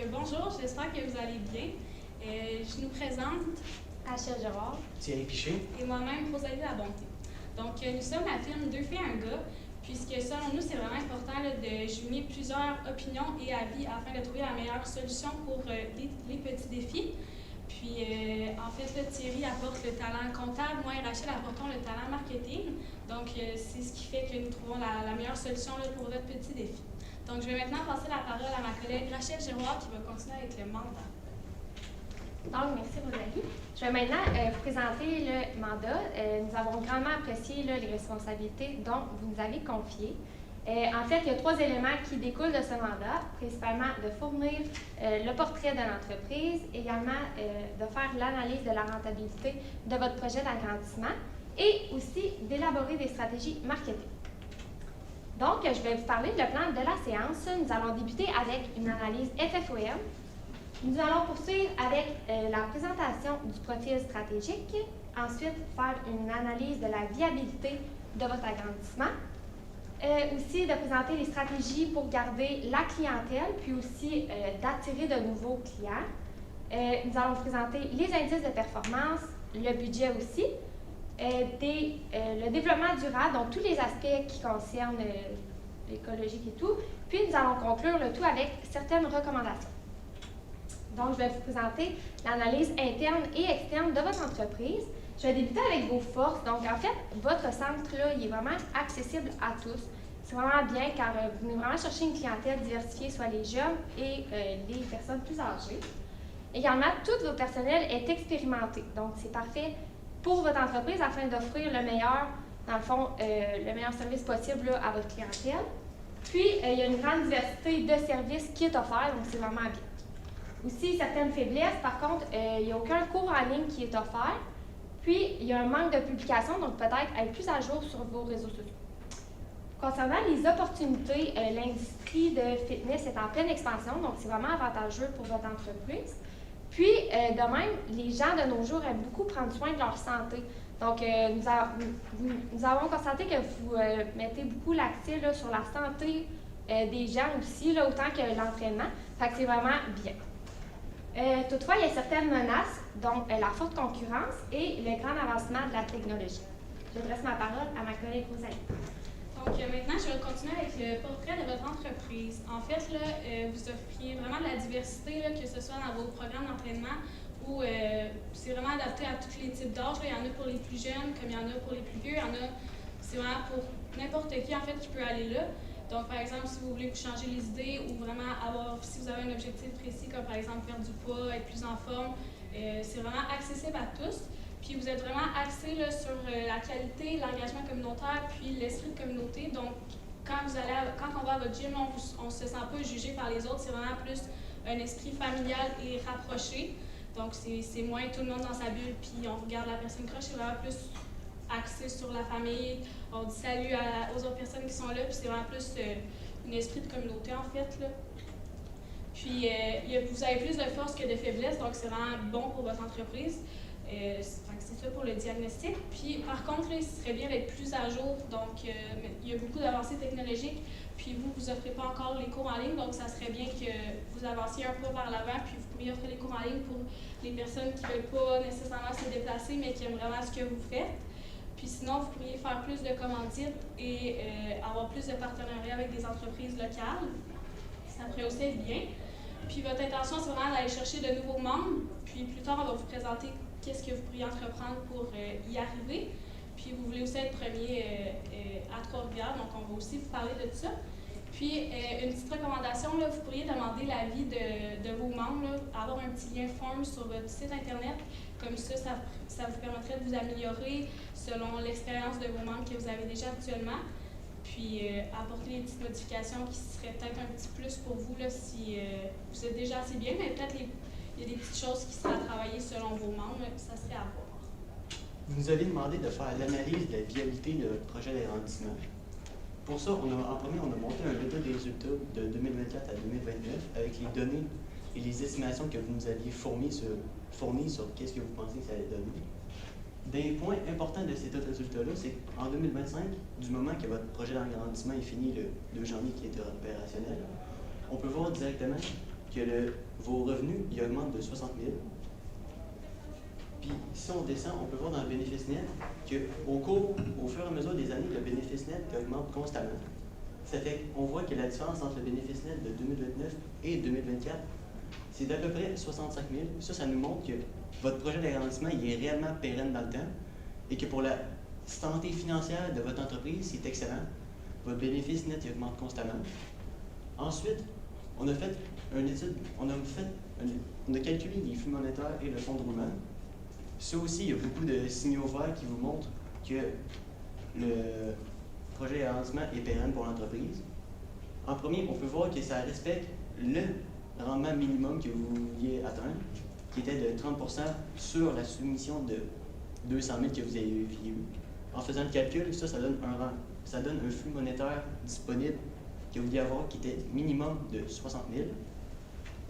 Bonjour, j'espère que vous allez bien. Je nous présente Rachel Girard, Thierry Piché et moi-même Rosalie Labonté. Nous sommes la firme Deux filles, un gars, puisque selon nous, c'est vraiment important de jumeler plusieurs opinions et avis afin de trouver la meilleure solution pour les petits défis. Thierry apporte le talent comptable, moi et Rachel apportons le talent marketing. C'est ce qui fait que nous trouvons la meilleure solution pour votre petit défi. Donc, je vais maintenant passer la parole à ma collègue Rachel Giroir qui va continuer avec le mandat. Donc, merci Rosalie. Je vais maintenant vous présenter le mandat. Nous avons grandement apprécié les responsabilités dont vous nous avez confiées. En fait, il y a 3 éléments qui découlent de ce mandat, principalement de fournir le portrait de l'entreprise, également de faire l'analyse de la rentabilité de votre projet d'agrandissement et aussi d'élaborer des stratégies marketing. Donc, je vais vous parler du plan de la séance. Nous allons débuter avec une analyse FFOM. Nous allons poursuivre avec la présentation du profil stratégique. Ensuite, faire une analyse de la viabilité de votre agrandissement. Aussi, de présenter les stratégies pour garder la clientèle, puis aussi d'attirer de nouveaux clients. Nous allons présenter les indices de performance, le budget aussi, le développement durable, donc tous les aspects qui concernent l'écologique et tout. Puis, nous allons conclure le tout avec certaines recommandations. Donc, je vais vous présenter l'analyse interne et externe de votre entreprise. Je vais débuter avec vos forces. Donc, en fait, votre centre-là, il est vraiment accessible à tous. C'est vraiment bien car vous venez vraiment chercher une clientèle diversifiée, soit les jeunes et les personnes plus âgées. Également, tout votre personnel est expérimenté. Donc, c'est parfait pour votre entreprise afin d'offrir le meilleur, dans le fond, le meilleur service possible là, à votre clientèle. Puis, il y a une grande diversité de services qui est offert, donc c'est vraiment bien. Aussi, certaines faiblesses, par contre, il n'y a aucun cours en ligne qui est offert. Puis, il y a un manque de publication, donc peut-être être plus à jour sur vos réseaux sociaux. Concernant les opportunités, l'industrie de fitness est en pleine expansion, donc c'est vraiment avantageux pour votre entreprise. Puis, de même, les gens de nos jours aiment beaucoup prendre soin de leur santé. Donc, nous avons constaté que vous mettez beaucoup l'accent sur la santé des gens aussi, là, autant que l'entraînement. Fait que c'est vraiment bien. Toutefois, il y a certaines menaces, dont la forte concurrence et le grand avancement de la technologie. J'adresse ma parole à ma collègue Rosalie. Maintenant, je vais continuer avec le portrait de votre entreprise. En fait, vous offriez vraiment de la diversité, que ce soit dans vos programmes d'entraînement ou c'est vraiment adapté à tous les types d'âge. Il y en a pour les plus jeunes, comme il y en a pour les plus vieux. C'est vraiment pour n'importe qui, en fait, qui peut aller là. Donc, par exemple, si vous voulez vous changer les idées ou vraiment si vous avez un objectif précis, comme par exemple faire du poids, être plus en forme, c'est vraiment accessible à tous. Puis, vous êtes vraiment axé là, sur la qualité, l'engagement communautaire, puis l'esprit de communauté. Donc, quand on va à votre gym, on ne se sent pas jugé par les autres. C'est vraiment plus un esprit familial et rapproché. Donc, c'est moins tout le monde dans sa bulle, puis on regarde la personne croche. C'est vraiment plus axé sur la famille, on dit salut aux autres personnes qui sont là, puis c'est vraiment plus un esprit de communauté en fait. Là. Puis vous avez plus de force que de faiblesse, donc c'est vraiment bon pour votre entreprise. C'est ça pour le diagnostic. Puis par contre, là, il serait bien d'être plus à jour, donc il y a beaucoup d'avancées technologiques, puis vous offrez pas encore les cours en ligne, donc ça serait bien que vous avanciez un peu vers l'avant, puis vous pourriez offrir les cours en ligne pour les personnes qui ne veulent pas nécessairement se déplacer, mais qui aiment vraiment ce que vous faites. Puis sinon, vous pourriez faire plus de commandites et avoir plus de partenariats avec des entreprises locales. Ça pourrait aussi être bien. Puis votre intention, c'est vraiment d'aller chercher de nouveaux membres. Puis plus tard, on va vous présenter qu'est-ce que vous pourriez entreprendre pour y arriver. Puis vous voulez aussi être premier à Trois-Rivières, donc on va aussi vous parler de ça. Puis une petite recommandation, là, vous pourriez demander l'avis de vos membres, là, avoir un petit lien form sur votre site internet. Comme ça vous permettrait de vous améliorer selon l'expérience de vos membres que vous avez déjà actuellement. Puis apporter des petites modifications qui seraient peut-être un petit plus pour vous là, si vous êtes déjà assez bien, mais peut-être il y a des petites choses qui seraient à travailler selon vos membres, ça serait à voir. Vous nous avez demandé de faire l'analyse de la viabilité de votre projet d'agrandissement. Pour ça, en premier, on a monté un réseau des résultats de 2024 à 2029 avec les données et les estimations que vous nous aviez fournies sur qu'est-ce que vous pensez que ça allait donner. Des points importants de ces résultats-là, c'est qu'en 2025, du moment que votre projet d'agrandissement est fini le 2 janvier qui est opérationnel, on peut voir directement que vos revenus ils augmentent de 60 000. Puis si on descend, on peut voir dans le bénéfice net qu'au fur et à mesure des années, le bénéfice net augmente constamment. Ça fait qu'on voit que la différence entre le bénéfice net de 2029 et 2024, c'est d'à peu près 65 000. Ça nous montre que votre projet d'agrandissement il est réellement pérenne dans le temps et que pour la santé financière de votre entreprise, c'est excellent. Votre bénéfice net il augmente constamment. Ensuite, on a fait une étude, on a calculé les flux monétaires et le fonds de roulement. Ça aussi, il y a beaucoup de signaux verts qui vous montrent que le projet d'agrandissement est pérenne pour l'entreprise. En premier, on peut voir que ça respecte le rendement minimum que vous vouliez atteindre, qui était de 30 % sur la soumission de 200 000 que vous avez eu. En faisant le calcul, ça donne un flux monétaire disponible que vous vouliez avoir qui était minimum de 60 000.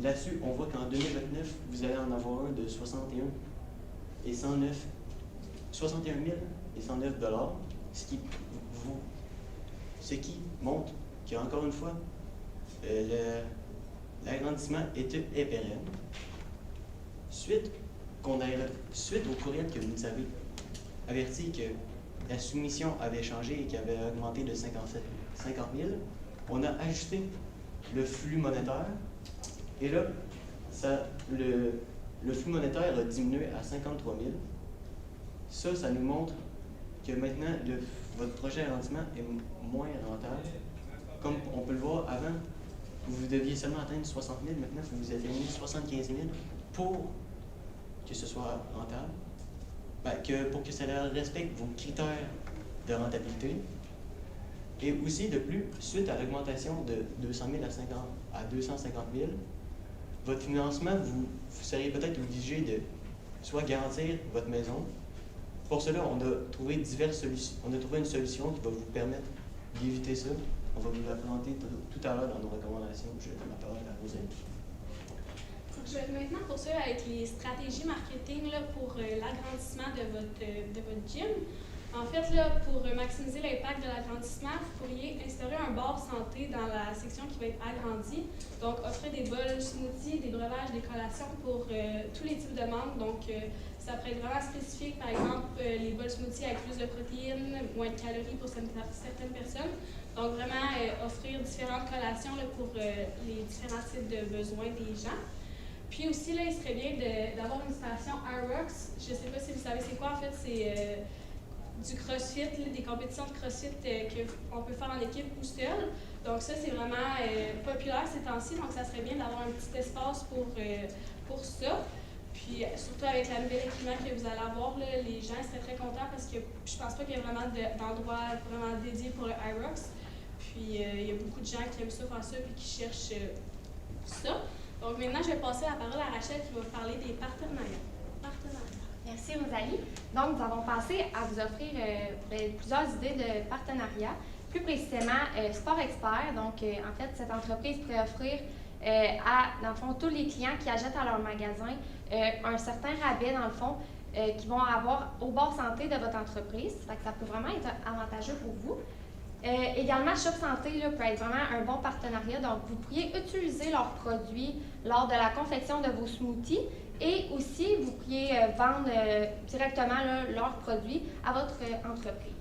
Là-dessus, on voit qu'en 2029, vous allez en avoir un de 61 000 et 109 $, ce qui montre qu'encore une fois, l'agrandissement est pérenne. Suite au courriel que vous nous avez averti que la soumission avait changé et qu'elle avait augmenté de 50 000, on a ajusté le flux monétaire et là, le flux monétaire a diminué à 53 000. Ça nous montre que maintenant, votre projet d'agrandissement est moins rentable. Comme on peut le voir, avant, vous deviez seulement atteindre 60 000, maintenant, vous atteignez 75 000 pour que ce soit rentable, pour que ça respecte vos critères de rentabilité. Et aussi, de plus, suite à l'augmentation de 200 000 à 250 000, votre financement, vous seriez peut-être obligé de soit garantir votre maison. Pour cela, on a trouvé diverses solutions. On a trouvé une solution qui va vous permettre d'éviter ça. On va vous la présenter tout à l'heure dans nos recommandations. Je donne la parole à Rosine. Je vais maintenant poursuivre avec les stratégies marketing là, pour l'agrandissement de votre gym. En fait, là, pour maximiser l'impact de l'agrandissement, vous pourriez instaurer un bar santé dans la section qui va être agrandie. Donc, offrir des bols smoothies, des breuvages, des collations pour tous les types de membres. Donc, ça pourrait être vraiment spécifique. Par exemple, les bols smoothies avec plus de protéines, moins de calories pour certaines personnes. Donc, vraiment offrir différentes collations là, pour les différents types de besoins des gens. Puis aussi, là, il serait bien d'avoir une station Aerox. Je ne sais pas si vous savez c'est quoi. En fait, c'est du CrossFit, là, des compétitions de CrossFit qu'on peut faire en équipe ou seul. Donc ça, c'est vraiment populaire ces temps-ci. Donc ça serait bien d'avoir un petit espace pour ça. Puis surtout avec la nouvelle équipement que vous allez avoir, là, les gens seraient très contents parce que je pense pas qu'il y a vraiment d'endroits vraiment dédiés pour le Aerox. Puis il y a beaucoup de gens qui aiment ça faire ça puis qui cherchent ça. Donc maintenant, je vais passer la parole à Rachel qui va vous parler des partenariats. Merci Rosalie. Donc, nous avons pensé à vous offrir plusieurs idées de partenariat. Plus précisément, Sport Expert. Donc, en fait, cette entreprise pourrait offrir dans le fond, tous les clients qui achètent à leur magasin un certain rabais, dans le fond, qu'ils vont avoir au bord santé de votre entreprise. Fait que ça peut vraiment être avantageux pour vous. Également, Shop Santé là, peut être vraiment un bon partenariat. Donc, vous pourriez utiliser leurs produits lors de la confection de vos smoothies et aussi, vous pourriez vendre directement là, leurs produits à votre entreprise.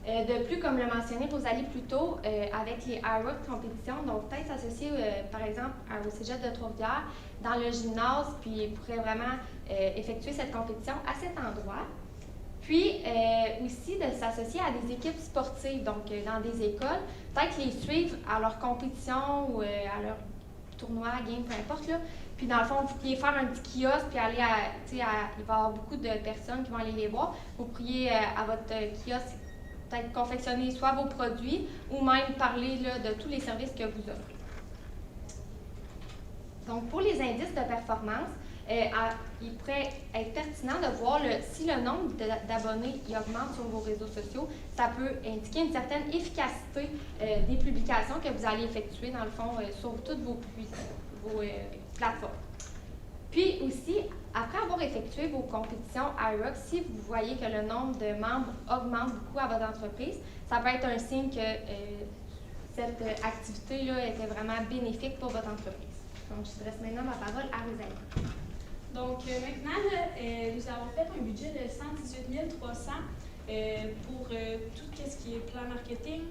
De plus, comme le mentionnait Rosalie plus tôt, avec les Aerox compétitions, donc peut-être s'associer par exemple au Cégep de Trois-Rivières dans le gymnase, puis pourrait vraiment effectuer cette compétition à cet endroit. Puis aussi de s'associer à des équipes sportives, donc dans des écoles, peut-être les suivre à leur compétition ou à leur tournoi, game, peu importe. Là. Puis dans le fond, vous pourriez faire un petit kiosque, puis aller il va y avoir beaucoup de personnes qui vont aller les voir. Vous pourriez à votre kiosque peut-être confectionner soit vos produits ou même parler là, de tous les services que vous offrez. Donc pour les indices de performance, il pourrait être pertinent de voir si le nombre d'abonnés augmente sur vos réseaux sociaux. Ça peut indiquer une certaine efficacité des publications que vous allez effectuer, dans le fond, sur toutes vos plateformes. Puis aussi, après avoir effectué vos compétitions Aerox, si vous voyez que le nombre de membres augmente beaucoup à votre entreprise, ça peut être un signe que cette activité-là était vraiment bénéfique pour votre entreprise. Donc, je adresse maintenant ma parole à Rosalie. Donc, maintenant, là, nous avons fait un budget de 118 300 pour tout ce qui est plan marketing.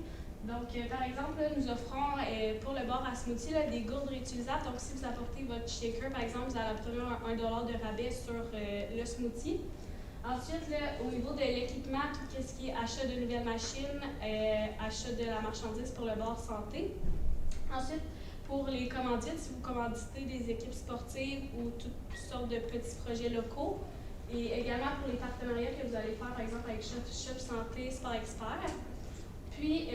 Donc, par exemple, là, nous offrons pour le bar à smoothie là, des gourdes réutilisables. Donc, si vous apportez votre shaker, par exemple, vous allez obtenir un $1 de rabais sur le smoothie. Ensuite, là, au niveau de l'équipement, tout ce qui est achat de nouvelles machines, achat de la marchandise pour le bar santé. Ensuite, pour les commandites, si vous commanditez des équipes sportives ou toutes sortes de petits projets locaux. Et également pour les partenariats que vous allez faire, par exemple, avec Shop Santé, Sport Expert. Puis,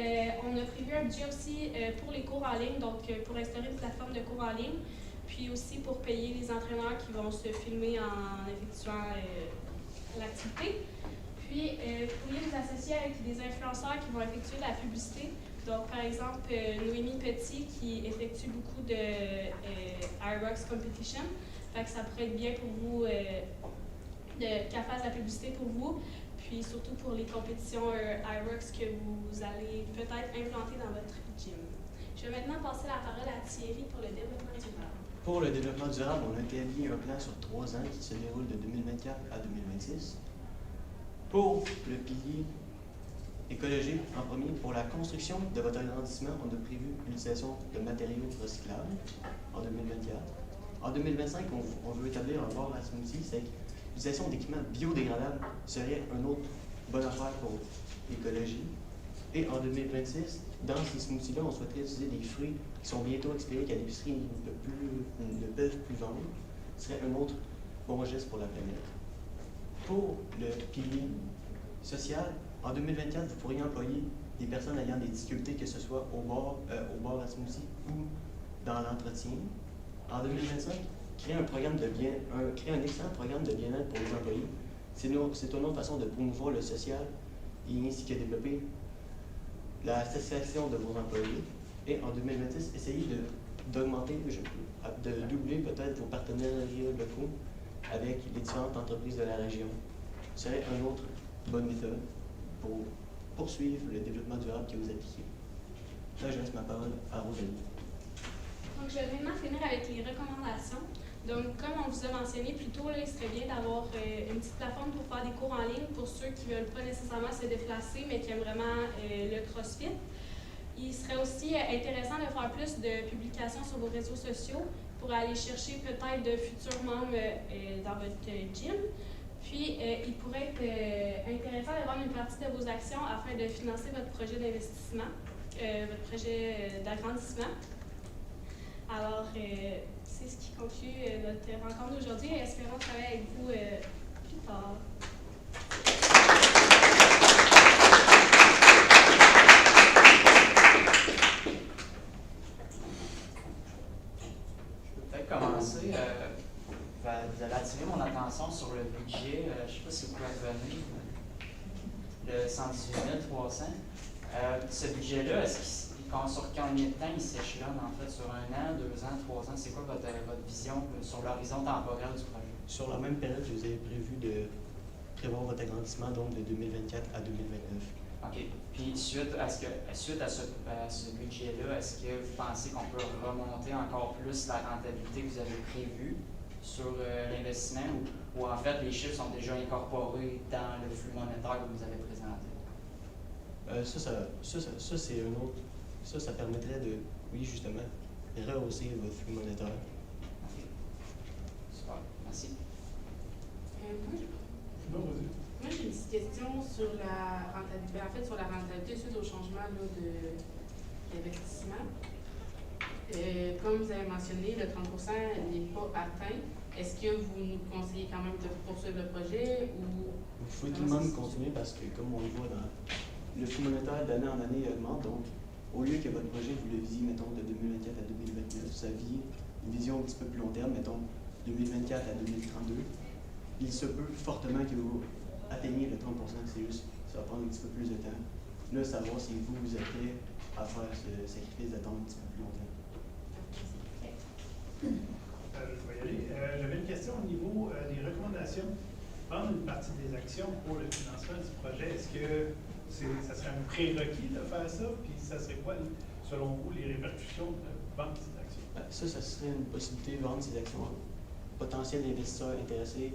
on a prévu un budget aussi pour les cours en ligne, donc pour instaurer une plateforme de cours en ligne. Puis aussi pour payer les entraîneurs qui vont se filmer en effectuant l'activité. Puis, vous pourriez vous associer avec des influenceurs qui vont effectuer de la publicité. Donc, par exemple, Noémie Petit qui effectue beaucoup de Aerox Competition. Fait que ça pourrait être bien pour vous qu'elle fasse de la publicité pour vous. Puis surtout pour les compétitions Aerox que vous allez peut-être implanter dans votre gym. Je vais maintenant passer la parole à Thierry pour le développement durable. Pour le développement durable, on a établi un plan sur 3 ans qui se déroule de 2024 à 2026. Pour le pilier écologique, en premier, pour la construction de votre agrandissement, on a prévu l'utilisation de matériaux recyclables en 2024. En 2025, on veut établir un bar à smoothie, c'est l'utilisation d'équipements biodégradables serait une autre bonne affaire pour l'écologie. Et en 2026, dans ces smoothies-là, on souhaiterait utiliser des fruits qui sont bientôt expirés, qu'à l'épicerie ne peuvent plus vendre. Ce serait un autre bon geste pour la planète. Pour le pilier social, en 2024, vous pourriez employer des personnes ayant des difficultés, que ce soit au bar à smoothie ou dans l'entretien. En 2025, créer un excellent programme de bien-être pour les employés. C'est une autre façon de promouvoir le social et ainsi que développer la satisfaction de vos employés. Et en 2026, essayez de doubler peut-être vos partenariats locaux avec les différentes entreprises de la région. Ce serait une autre bonne méthode pour poursuivre le développement durable que vous appliquez. Là, je laisse ma parole à Rosalie. Donc, je vais maintenant finir avec les recommandations. Donc, comme on vous a mentionné plus tôt, là, il serait bien d'avoir une petite plateforme pour faire des cours en ligne pour ceux qui ne veulent pas nécessairement se déplacer, mais qui aiment vraiment le CrossFit. Il serait aussi intéressant de faire plus de publications sur vos réseaux sociaux pour aller chercher peut-être de futurs membres dans votre gym. Puis, il pourrait être intéressant de vendre une partie de vos actions afin de financer votre projet d'investissement, votre projet d'agrandissement. Alors, c'est ce qui conclut notre rencontre d'aujourd'hui et espérons travailler avec vous plus tard. Je peux peut-être commencer. Vous avez attiré mon attention sur le budget. Je ne sais pas si vous pouvez revenir. Le 118 300. Ce budget-là, sur combien de temps il s'échelonne, en fait, sur 1 an, 2 ans, 3 ans? C'est quoi votre vision sur l'horizon temporel du projet? Sur la même période, vous avez prévu de prévoir votre agrandissement, donc de 2024 à 2029. OK. Puis, suite à ce budget-là, est-ce que vous pensez qu'on peut remonter encore plus la rentabilité que vous avez prévue sur l'investissement ou en fait, les chiffres sont déjà incorporés dans le flux monétaire que vous avez présenté? C'est un autre. Ça permettrait de, oui, justement, rehausser votre flux monétaire. OK. Super. Merci. Moi, j'ai une petite question sur la rentabilité, sur la rentabilité suite au changement d'investissement. Comme vous avez mentionné, le 30% n'est pas atteint. Est-ce que vous nous conseillez quand même de poursuivre le projet ou... Vous pouvez tout de même continuer parce que, comme on le voit, le flux monétaire d'année en année augmente. Donc, au lieu que votre projet, vous le visiez, mettons, de 2024 à 2029, vous aviez une vision un petit peu plus long terme, mettons, 2024 à 2032, il se peut fortement que vous atteigniez le 30%, c'est juste, ça va prendre un petit peu plus de temps. Là, savoir si vous êtes prêt à faire ce sacrifice d'attendre un petit peu plus longtemps. Je vais y aller. J'avais une question au niveau des recommandations. Prendre une partie des actions pour le financement du projet, est-ce que ça serait un prérequis de faire ça? Puis ça serait quoi, selon vous, les répercussions de vendre ces actions? Ça serait une possibilité de vendre ces actions à potentiels investisseurs intéressés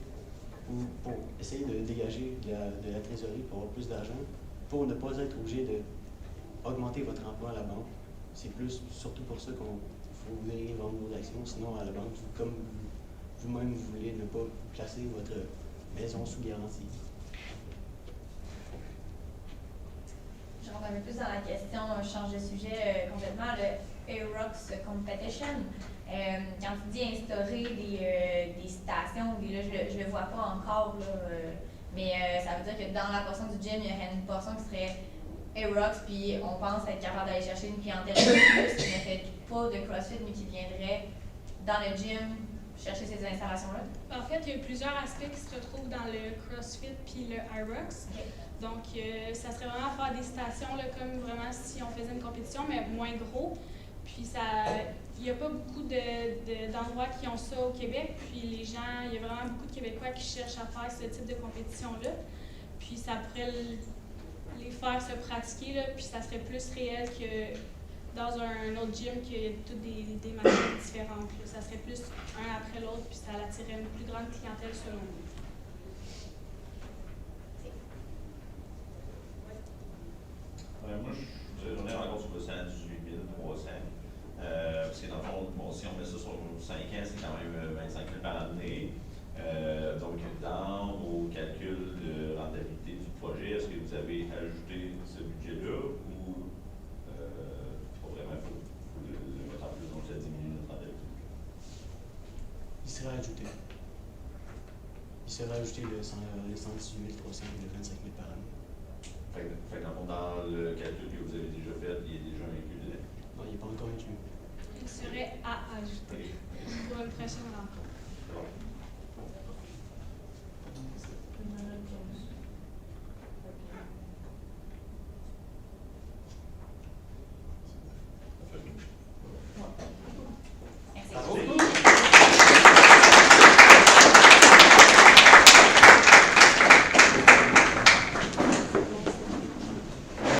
ou pour essayer de dégager de la trésorerie pour avoir plus d'argent, pour ne pas être obligé d'augmenter votre emploi à la banque. C'est plus surtout pour ça qu'on faut voudriez vendre vos actions, sinon à la banque, comme vous-même vous voulez ne pas placer votre maison sous garantie. Je rentre un peu plus dans la question, je change de sujet complètement, le Aerox Competition. Quand tu dis instaurer des stations, là, je le vois pas encore, là, mais ça veut dire que dans la portion du gym, il y aurait une portion qui serait Aerox, puis on pense être capable d'aller chercher une clientèle plus qui ne fait pas de CrossFit, mais qui viendrait dans le gym chercher ces installations-là? En fait, il y a plusieurs aspects qui se retrouvent dans le CrossFit puis le Aerox. Okay. Donc, ça serait vraiment faire des stations là, comme vraiment si on faisait une compétition, mais moins gros. Puis, il n'y a pas beaucoup d'endroits qui ont ça au Québec. Puis, il y a vraiment beaucoup de Québécois qui cherchent à faire ce type de compétition-là. Puis, ça pourrait les faire se pratiquer, là, puis ça serait plus réel que dans un autre gym qu'il y a toutes des machines différentes. Là. Ça serait plus un après l'autre, puis ça attirerait une plus grande clientèle selon nous. Moi, j'en ai encore sur le 118 300. Parce que dans le fond, bon, si on met ça sur 5 ans, c'est quand même 25 000 par année. Donc, dans vos calculs de rentabilité du projet, est-ce que vous avez ajouté ce budget-là ou pas vraiment, il faut le mettre en plus, donc ça diminue notre rentabilité? Il serait ajouté. Il serait ajouté le 118 300 de 25 000 par année. Fait que dans le calcul que vous avez déjà fait, il est déjà inclus dedans? Non, il n'est pas encore inclus. Il serait à ajouter pour une prochaine rencontre.